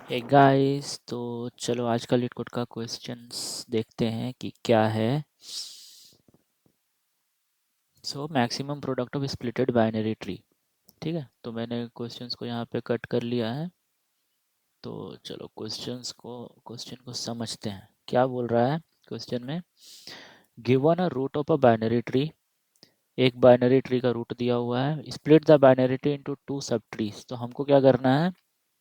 Hey guys, तो चलो आज का लीड कोड का क्वेश्चंस देखते हैं कि क्या है। So maximum product of splitted binary tree. ठीक है, तो मैंने क्वेश्चंस को यहाँ पे कट कर लिया है। तो चलो क्वेश्चन को समझते हैं क्या बोल रहा है क्वेश्चन में। Given a root of a binary tree, एक बाइनरी ट्री का रूट दिया हुआ है। Split the binary tree into two subtrees, तो हमको क्या करना है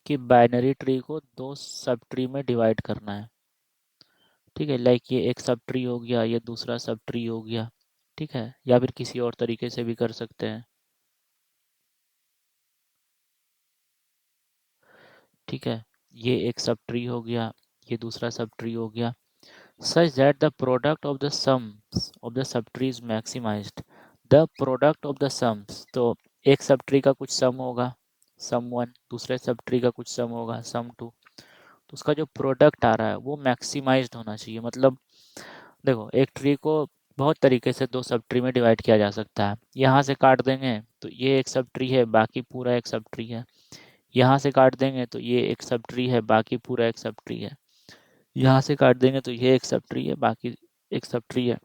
कि बाइनरी ट्री को दो सब ट्री में डिवाइड करना है। ठीक है, लाइक ये एक सब ट्री हो गया, ये दूसरा सब ट्री हो गया। ठीक है, या फिर किसी और तरीके से भी कर सकते हैं। ठीक है, ये एक सब ट्री हो गया, ये दूसरा सब ट्री हो गया। Such that the product of the sums of the sub tree is maximised. The product of the sums, तो एक सब ट्री का कुछ सम होगा, सम वन, दूसरे सब ट्री का कुछ सम होगा, सम टू। तो उसका जो प्रोडक्ट आ रहा है वो मैक्सिमाइज्ड होना चाहिए। मतलब देखो, एक ट्री को बहुत तरीके से दो सब ट्री में डिवाइड किया जा सकता है। यहाँ से काट देंगे तो ये एक सब ट्री है, बाकी पूरा एक सब ट्री है। यहाँ से काट देंगे तो ये एक सब ट्री है, बाकी पूरा एक सब ट्री है। यहाँ से काट देंगे तो ये एक सब ट्री है, बाकी एक सब ट्री है।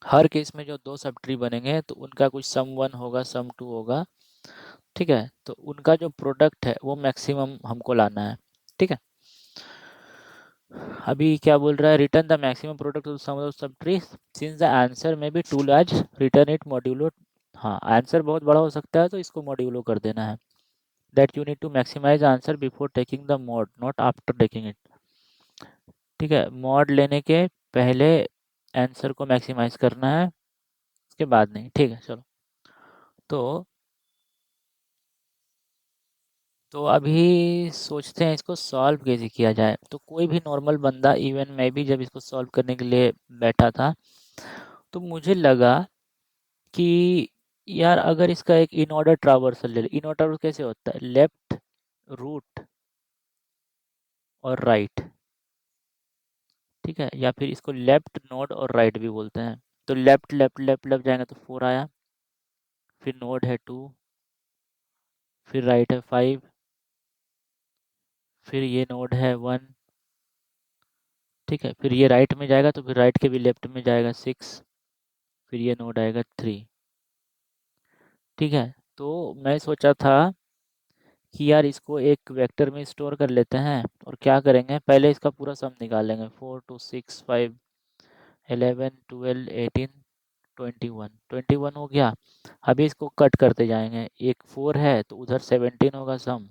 हर केस में जो दो सब ट्री बनेंगे तो उनका कुछ सम वन होगा, सम टू होगा। ठीक है, तो उनका जो प्रोडक्ट है वो मैक्सिमम हमको लाना है। ठीक है, अभी क्या बोल रहा है, return the maximum product of sum of subtrees since the answer may be too large, return it modulo. हाँ, आंसर बहुत बड़ा हो सकता है तो इसको मॉड्यूलो कर देना है। That you need to maximize answer before taking the mod, not after taking it. ठीक है, मॉड लेने के पहले आंसर को मैक्सिमाइज करना है, उसके बाद नहीं। ठीक है, चलो। तो तो अभी सोचते हैं इसको सॉल्व कैसे किया जाए। तो कोई भी नॉर्मल बंदा, इवन मैं भी जब इसको सॉल्व करने के लिए बैठा था तो मुझे लगा कि यार अगर इसका एक इन ऑर्डर ट्रावर्सल ले, इन ऑर्डर कैसे होता है, लेफ्ट, रूट और राइट। ठीक है, या फिर इसको लेफ्ट नोड और राइट भी बोलते हैं। तो लेफ्ट लेफ्ट लेफ्ट लेफ्ट जाएंगे तो 4 आया, फिर नोड है 2, फिर राइट है 5, फिर ये नोड है 1। ठीक है, फिर ये राइट में जाएगा तो फिर राइट के भी लेफ्ट में जाएगा 6, फिर ये नोड आएगा 3। ठीक है, तो मैं सोचा था कि यार इसको एक वेक्टर में स्टोर कर लेते हैं और क्या करेंगे, पहले इसका पूरा सम निकालेंगे। 4 2 6 5 11 12 18 21, 21 हो गया। अभी इसको कट करते जाएंगे, एक 4 है तो उधर 17 होगा सम,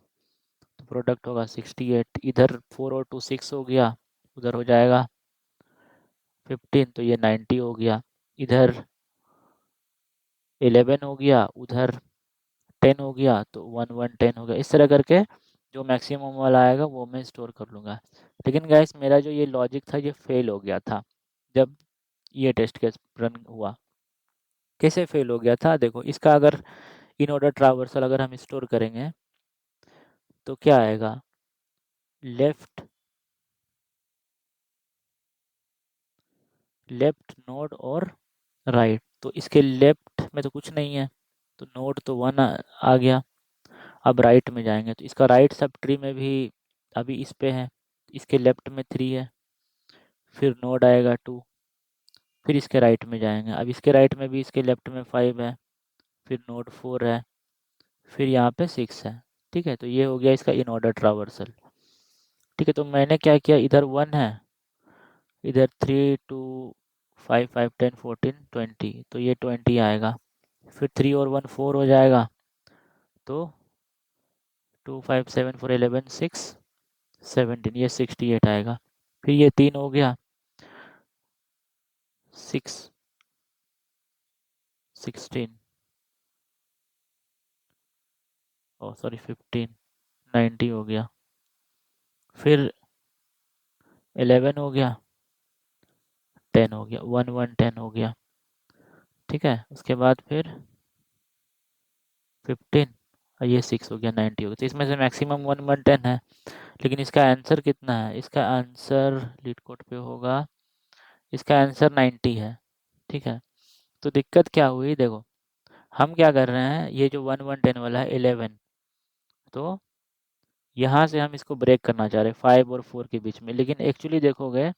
तो प्रोडक्ट होगा 68। इधर 4 और 2 6 हो गया, उधर हो जाएगा 15, तो ये 90 हो गया। इधर 11 हो गया, उधर 10 हो गया, तो 1 1 10 हो गया। इस तरह करके जो मैक्सिमम वाला आएगा वो मैं स्टोर कर लूँगा। लेकिन गाइस, मेरा जो ये लॉजिक था ये फेल हो गया था जब ये टेस्ट केस रन हुआ। कैसे फेल हो गया था, देखो, इसका अगर इन ऑर्डर ट्रावर्सल अगर हम स्टोर करेंगे तो क्या आएगा, लेफ्ट लेफ्ट नोड और राइट। तो इसके लेफ्ट में तो कुछ नहीं है, तो नोड तो 1 आ गया। अब राइट में जाएंगे तो इसका राइट सब ट्री में भी अभी इस पे है, इसके लेफ्ट में 3 है, फिर नोड आएगा 2, फिर इसके राइट में जाएंगे। अब इसके राइट में भी इसके लेफ्ट में 5 है, फिर नोड 4 है, फिर यहाँ पे 6 है। ठीक है, तो ये हो गया इसका इन ऑर्डर ट्रावर्सल। ठीक है, तो मैंने क्या किया, इधर 1 है, इधर 3 2 5 5 10 14 20, तो ये 20 आएगा। फिर 3 और 1 4 हो जाएगा, तो 2 5 7 4 11 6 17, ये 68 आएगा। फिर ये 3 हो गया, 6 16, ओ सॉरी 15, 90 हो गया। फिर 11 हो गया, 10 हो गया, 1 1 10 हो गया। ठीक है, उसके बाद फिर 15 और ये 6 हो गया, 90 हो गया। तो इसमें से मैक्सिमम 1 1 10 है, लेकिन इसका आंसर कितना है, इसका आंसर लीड कोड पे होगा, इसका आंसर 90 है। ठीक है, तो दिक्कत क्या हुई, देखो हम क्या कर रहे हैं, ये जो 1 1 10 वाला है 11, तो यहाँ से हम इसको ब्रेक करना चाह रहे हैं 5 और 4 के बीच में, लेकिन एक्चुअली देखोगे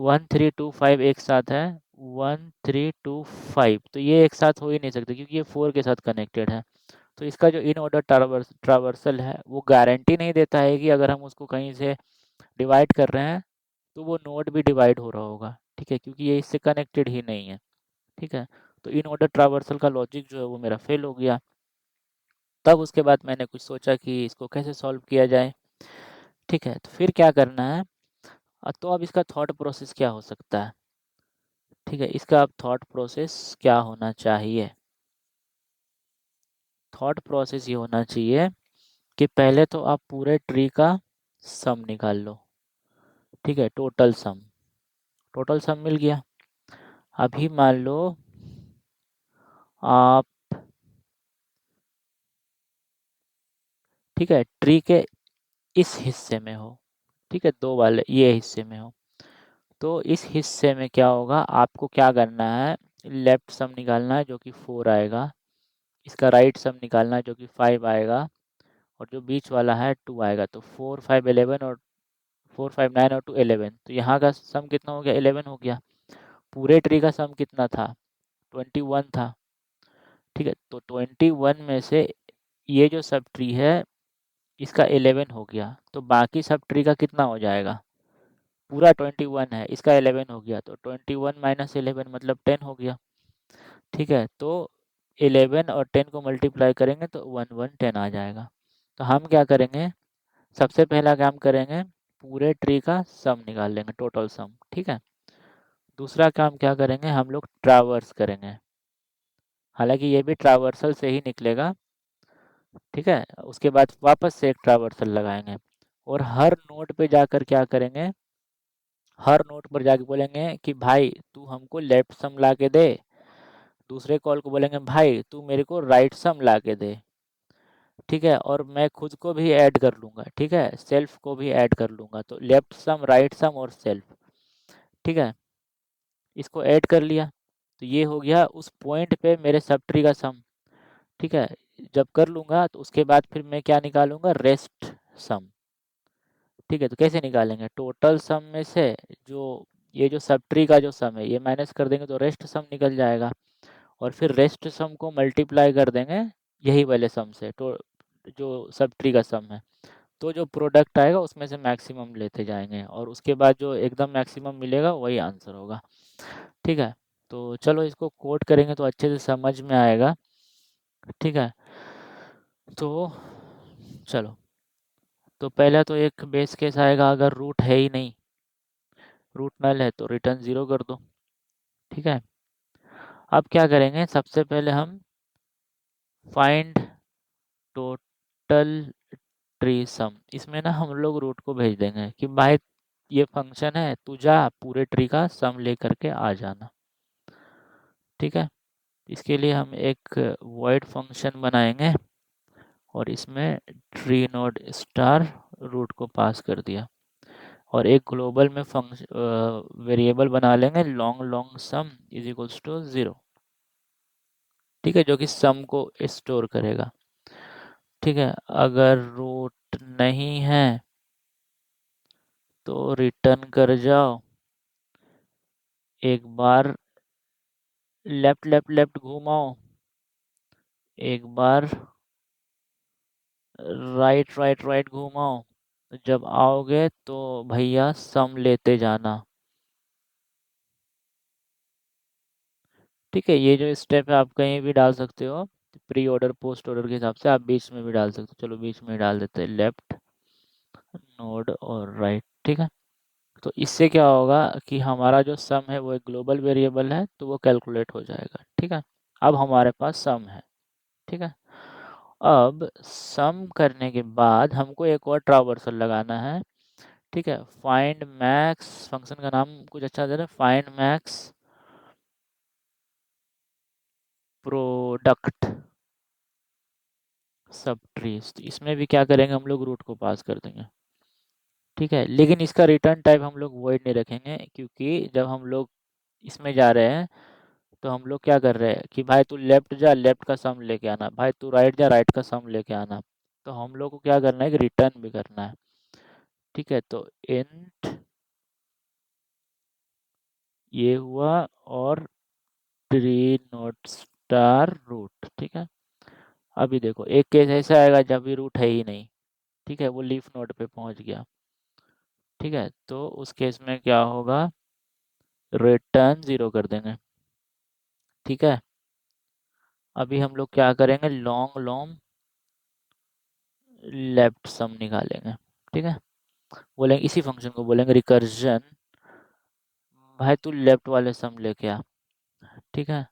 1 3 2 5 एक साथ है, 1 3 2 5, तो ये एक साथ हो ही नहीं सकते क्योंकि ये 4 के साथ कनेक्टेड है। तो इसका जो इन ऑर्डर ट्रावर्सल है वो गारंटी नहीं देता है कि अगर हम उसको कहीं से डिवाइड कर रहे हैं तो वो नोड भी डिवाइड हो रहा होगा, ठीक है, क्योंकि ये इससे कनेक्टेड ही नहीं है, ठीक है। तो इन ऑर्डर ट्रावर्सल का लॉजिक जो है वो मेरा फेल हो गया। तब उसके बाद मैंने कुछ सोचा कि इसको कैसे सॉल्व किया जाए, ठीक है। तो फिर क्या करना है, तो अब इसका थॉट प्रोसेस क्या हो सकता है, ठीक है। इसका अब थॉट प्रोसेस क्या होना चाहिए, थॉट प्रोसेस ये होना चाहिए कि पहले तो आप पूरे ट्री का सम निकाल लो, ठीक है, टोटल सम मिल गया। अभी मान लो आप, ठीक है, ट्री के इस हिस्से में हो, ठीक है, दो वाले ये हिस्से में हो, तो इस हिस्से में क्या होगा, आपको क्या करना है, लेफ्ट सम निकालना है जो कि 4 आएगा, इसका राइट सम निकालना है जो कि 5 आएगा, और जो बीच वाला है 2 आएगा। तो 4 5 11 और 4 5 9 और 2 11, तो यहाँ का सम कितना हो गया, 11 हो गया। पूरे ट्री का सम कितना था, 21 था, ठीक है। तो 21 में से ये जो सब ट्री है इसका 11 हो गया, तो बाकी सब ट्री का कितना हो जाएगा, पूरा 21 है, इसका 11 हो गया, तो 21 माइनस 11 मतलब 10 हो गया, ठीक है। तो 11 और 10 को मल्टीप्लाई करेंगे तो 1110 आ जाएगा। तो हम क्या करेंगे, सबसे पहला काम करेंगे, पूरे ट्री का सम निकाल लेंगे, टोटल सम, ठीक है। दूसरा काम क्या करेंगे, हम लोग ट्रावर्स करेंगे, हालांकि ये भी ट्रावर्सल से ही निकलेगा, ठीक है। उसके बाद वापस से एक ट्रावर्सल लगाएंगे, और हर नोड पे जाकर क्या करेंगे, हर नोड पर जाके बोलेंगे कि भाई तू हमको लेफ्ट सम ला के दे, दूसरे कॉल को बोलेंगे भाई तू मेरे को राइट सम ला के दे, ठीक है। और मैं खुद को भी ऐड कर लूँगा, ठीक है, सेल्फ को भी ऐड कर लूँगा, तो लेफ्ट सम राइट सम और सेल्फ, ठीक है, इसको ऐड कर लिया। तो ये हो गया उस पॉइंट पे मेरे सब ट्री का सम, ठीक है। जब कर लूँगा तो उसके बाद फिर मैं क्या निकालूंगा, रेस्ट सम, ठीक है। तो कैसे निकालेंगे, टोटल सम में से जो ये जो सब ट्री का जो सम है ये माइनस कर देंगे तो रेस्ट सम निकल जाएगा, और फिर रेस्ट सम को मल्टीप्लाई कर देंगे यही वाले सम से, तो जो सब ट्री का सम है, तो जो प्रोडक्ट आएगा उसमें से मैक्सिमम लेते जाएंगे, और उसके बाद जो एकदम मैक्सिमम मिलेगा वही आंसर होगा, ठीक है। तो चलो इसको कोड करेंगे तो अच्छे से समझ में आएगा, ठीक है। तो चलो, तो पहला तो एक बेस केस आएगा, अगर रूट है ही नहीं, रूट नल है तो रिटर्न 0 कर दो, ठीक है। अब क्या करेंगे, सबसे पहले हम फाइंड टोटल ट्री सम, इसमें ना हम लोग रूट को भेज देंगे कि भाई ये फंक्शन है, तू जा पूरे ट्री का सम लेकर के आ जाना, ठीक है। इसके लिए हम एक वॉइड फंक्शन बनाएंगे, और इसमें ट्री नोड स्टार रूट को पास कर दिया, और एक ग्लोबल में फंक्शन वेरिएबल बना लेंगे long long sum is equals to 0, ठीक है, जो कि सम को स्टोर करेगा, ठीक है। अगर रूट नहीं है तो रिटर्न कर जाओ, एक बार लेफ्ट लेफ्ट लेफ्ट घुमाओ, एक बार राइट राइट राइट घुमाओ, जब आओगे तो भैया सम लेते जाना, ठीक है। ये जो स्टेप है आप कहीं भी डाल सकते हो, प्री ऑर्डर पोस्ट ऑर्डर के हिसाब से आप बीच में भी डाल सकते हो, चलो बीच में ही डाल देते हैं लेफ्ट नोड और राइट, ठीक है। तो इससे क्या होगा कि हमारा जो सम है वो एक ग्लोबल वेरिएबल है तो वो कैलकुलेट हो जाएगा, ठीक है। अब हमारे पास सम है, ठीक है। अब सम करने के बाद हमको एक और ट्रावर्सल लगाना है, ठीक है। फाइंड मैक्स, फंक्शन का नाम कुछ अच्छा दे रहे, फाइंड मैक्स प्रोडक्ट सब ट्रीज, इसमें भी क्या करेंगे, हम लोग रूट को पास कर देंगे, ठीक है। लेकिन इसका रिटर्न टाइप हम लोग वॉइड नहीं रखेंगे, क्योंकि जब हम लोग इसमें जा रहे हैं तो हम लोग क्या कर रहे हैं कि भाई तू लेफ्ट जा लेफ्ट का सम लेके आना, भाई तू राइट जा राइट का सम लेके आना, तो हम लोग को क्या करना है कि रिटर्न भी करना है। ठीक है, तो इंट ये हुआ, और ट्री नोट स्टार रूट। ठीक है, अभी देखो एक केस ऐसा आएगा जब भी रूट है ही नहीं। ठीक है, वो लीफ नोड पे पहुंच गया। ठीक है, तो उस केस में क्या होगा, रिटर्न 0 कर देंगे। ठीक है, अभी हम लोग क्या करेंगे, लॉन्ग लॉन्ग लेफ्ट सम निकालेंगे। ठीक है, बोलेंगे इसी फंक्शन को बोलेंगे रिकर्जन, भाई तू लेफ्ट वाले सम लेके आ। ठीक है,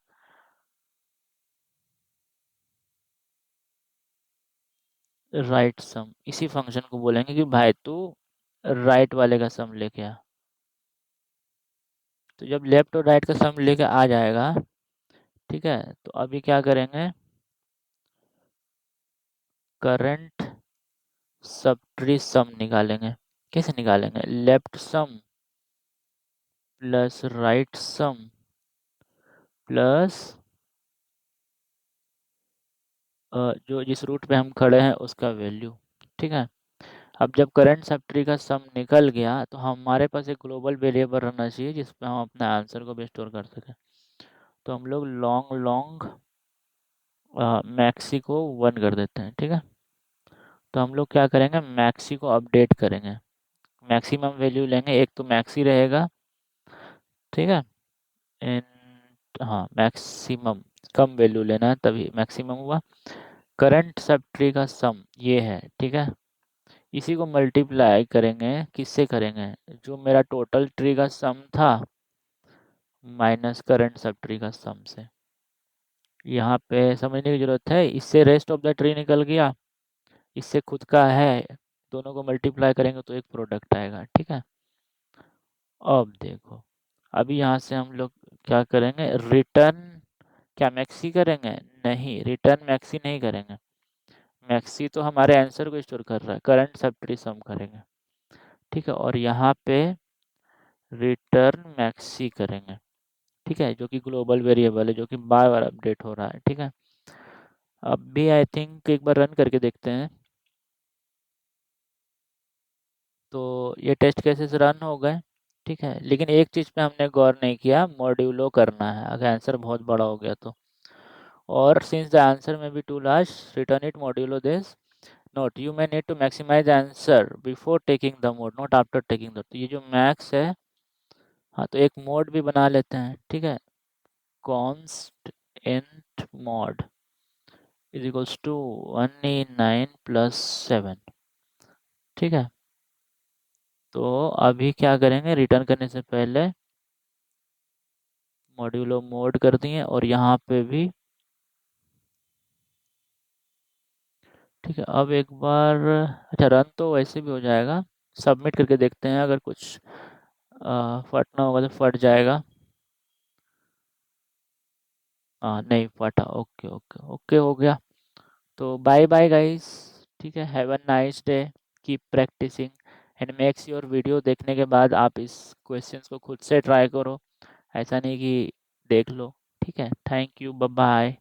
राइट सम, इसी फंक्शन को बोलेंगे कि भाई तू राइट वाले का सम लेके आ। तो जब लेफ्ट और राइट का सम लेके आ जाएगा, ठीक है, तो अभी क्या करेंगे, करंट सब ट्री सम निकालेंगे। कैसे निकालेंगे, लेफ्ट सम प्लस राइट सम प्लस जो जिस रूट पे हम खड़े हैं उसका वैल्यू। ठीक है, अब जब करंट सब ट्री का सम निकल गया तो हमारे पास एक ग्लोबल वेरिएबल रहना चाहिए जिसपे हम अपने आंसर को भी स्टोर कर सकें। तो हम लोग लॉन्ग लॉन्ग मैक्सी को 1 कर देते हैं। ठीक है, तो हम लोग क्या करेंगे, मैक्सी को अपडेट करेंगे। मैक्सिमम वैल्यू लेंगे, एक तो मैक्सी रहेगा। ठीक है, इन हाँ मैक्सिमम, कम वैल्यू लेना है तभी मैक्सिमम हुआ। करंट सब ट्री का सम ये है। ठीक है, इसी को मल्टीप्लाई करेंगे, किससे करेंगे, जो मेरा टोटल ट्री का सम था माइनस करंट सब ट्री का सम से। यहाँ पे समझने की जरूरत है, इससे रेस्ट ऑफ द ट्री निकल गया, इससे खुद का है, दोनों को मल्टीप्लाई करेंगे तो एक प्रोडक्ट आएगा। ठीक है, अब देखो, अभी यहाँ से हम लोग क्या करेंगे, रिटर्न क्या मैक्सी करेंगे, नहीं रिटर्न मैक्सी नहीं करेंगे। मैक्सी तो हमारे आंसर को स्टोर कर रहा है, करंट सब ट्री सम करेंगे। ठीक है, और यहाँ पे रिटर्न मैक्सी करेंगे। ठीक है, जो कि ग्लोबल वेरिएबल है, जो कि बार बार अपडेट हो रहा है। ठीक है, अब भी आई थिंक एक बार रन करके देखते हैं। तो ये टेस्ट केसेस रन हो गए। ठीक है, लेकिन एक चीज़ पे हमने गौर नहीं किया, मॉड्यूलो करना है अगर आंसर बहुत बड़ा हो गया तो। और since the answer may be too large, return it modulo this. Note, you may need to maximize the answer before taking the mode, not after taking the। तो ये जो मैक्स है, हाँ तो एक मोड भी बना लेते हैं। ठीक है, const int mod is equals to 189 plus 7। ठीक है, तो अभी क्या करेंगे, रिटर्न करने से पहले मॉड्यूलो मोड कर दिए, और यहाँ पे भी। ठीक है, अब एक बार, अच्छा रन तो वैसे भी हो जाएगा, सबमिट करके देखते हैं, अगर कुछ फटना होगा तो फट जाएगा। हाँ नहीं फटा, ओके ओके ओके हो गया। तो बाय बाय गाइस। ठीक है, have a nice day, keep practicing and make sure video देखने के बाद आप इस क्वेश्चंस को खुद से ट्राई करो, ऐसा नहीं कि देख लो। ठीक है, थैंक यू, बाय बाय।